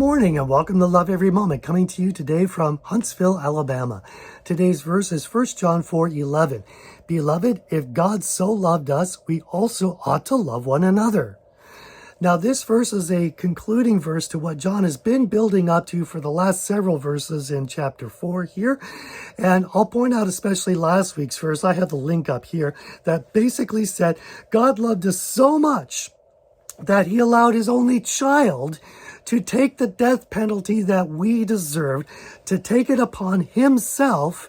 morning and welcome to Love Every Moment, coming to you today from Huntsville, Alabama. Today's verse is 1 John 4:11. Beloved, if God so loved us, we also ought to love one another. Now, this verse is a concluding verse to what John has been building up to for the last several verses in chapter 4 here. And I'll point out especially last week's verse, I have the link up here, that basically said, God loved us so much that he allowed his only child to take the death penalty that we deserved, to take it upon himself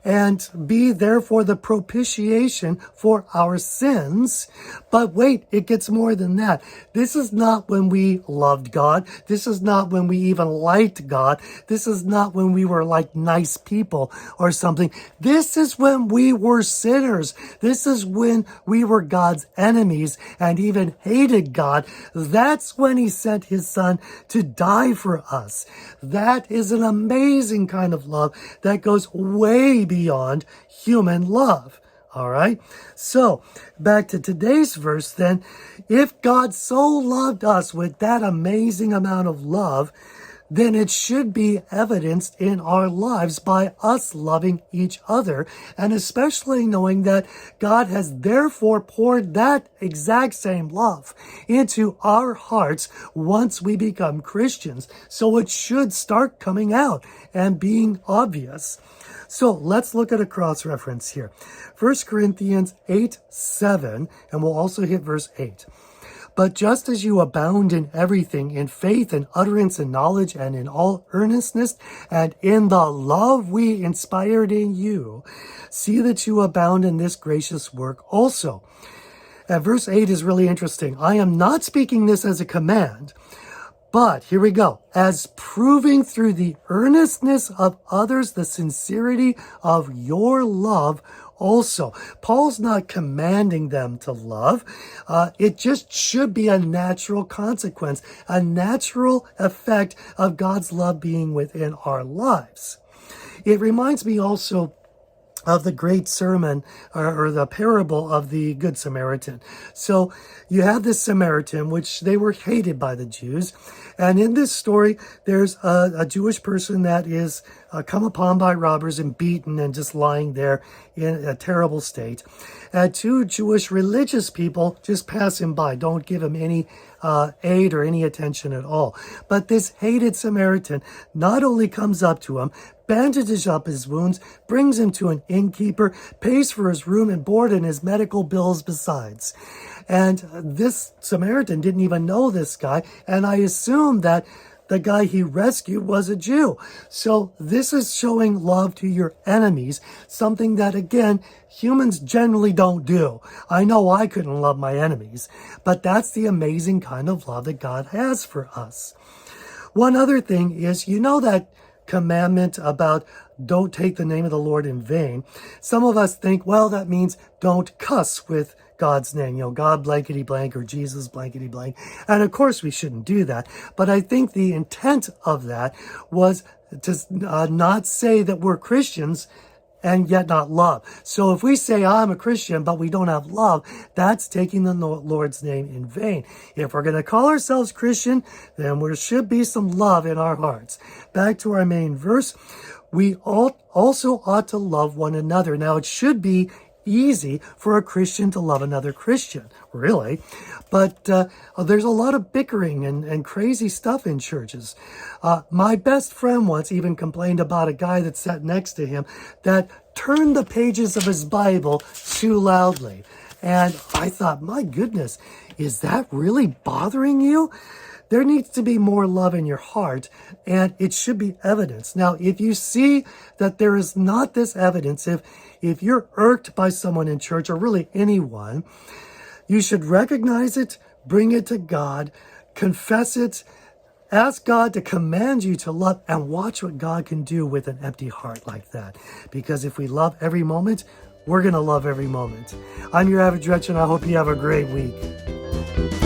and be therefore the propitiation for our sins. But wait, it gets more than that. This is not when we loved God. This is not when we even liked God. This is not when we were like nice people or something. This is when we were sinners. This is when we were God's enemies and even hated God. That's when he sent his son to die for us. That is an amazing kind of love that goes way beyond human love. All right. So back to today's verse then. If God so loved us with that amazing amount of love, then it should be evidenced in our lives by us loving each other, and especially knowing that God has therefore poured that exact same love into our hearts once we become Christians. So it should start coming out and being obvious. So let's look at a cross reference here. 1 Corinthians 8:7, and we'll also hit verse 8. But just as you abound in everything, in faith and utterance and knowledge and in all earnestness and in the love we inspired in you, see that you abound in this gracious work also. And verse 8 is really interesting. I am not speaking this as a command, but here we go. As proving through the earnestness of others, the sincerity of your love also. Paul's not commanding them to love. It just should be a natural consequence, a natural effect of God's love being within our lives. It reminds me also of the great sermon or the parable of the Good Samaritan. So you have this Samaritan, which they were hated by the Jews. And in this story, there's a Jewish person that is come upon by robbers and beaten and just lying there in a terrible state. And two Jewish religious people just pass him by, don't give him any aid or any attention at all. But this hated Samaritan not only comes up to him, bandages up his wounds, brings him to an innkeeper, pays for his room and board and his medical bills besides. And this Samaritan didn't even know this guy, and I assume that the guy he rescued was a Jew. So this is showing love to your enemies, something that, again, humans generally don't do. I know I couldn't love my enemies, but that's the amazing kind of love that God has for us. One other thing is, you know that commandment about don't take the name of the Lord in vain. Some of us think, well, that means don't cuss with God's name, God blankety blank or Jesus blankety blank. And of course we shouldn't do that. But I think the intent of that was to not say that we're Christians and yet not love. So if we say I'm a Christian, but we don't have love, that's taking the Lord's name in vain. If we're going to call ourselves Christian, then there should be some love in our hearts. Back to our main verse, we also ought to love one another. Now it should be easy for a Christian to love another Christian, really. But there's a lot of bickering and crazy stuff in churches. My best friend once even complained about a guy that sat next to him that turned the pages of his Bible too loudly. And I thought, my goodness, is that really bothering you? There needs to be more love in your heart, and it should be evidence. Now, if you see that there is not this evidence, if you're irked by someone in church or really anyone, you should recognize it, bring it to God, confess it, ask God to command you to love, and watch what God can do with an empty heart like that. Because if we love every moment, we're going to love every moment. I'm your average wretch, and I hope you have a great week.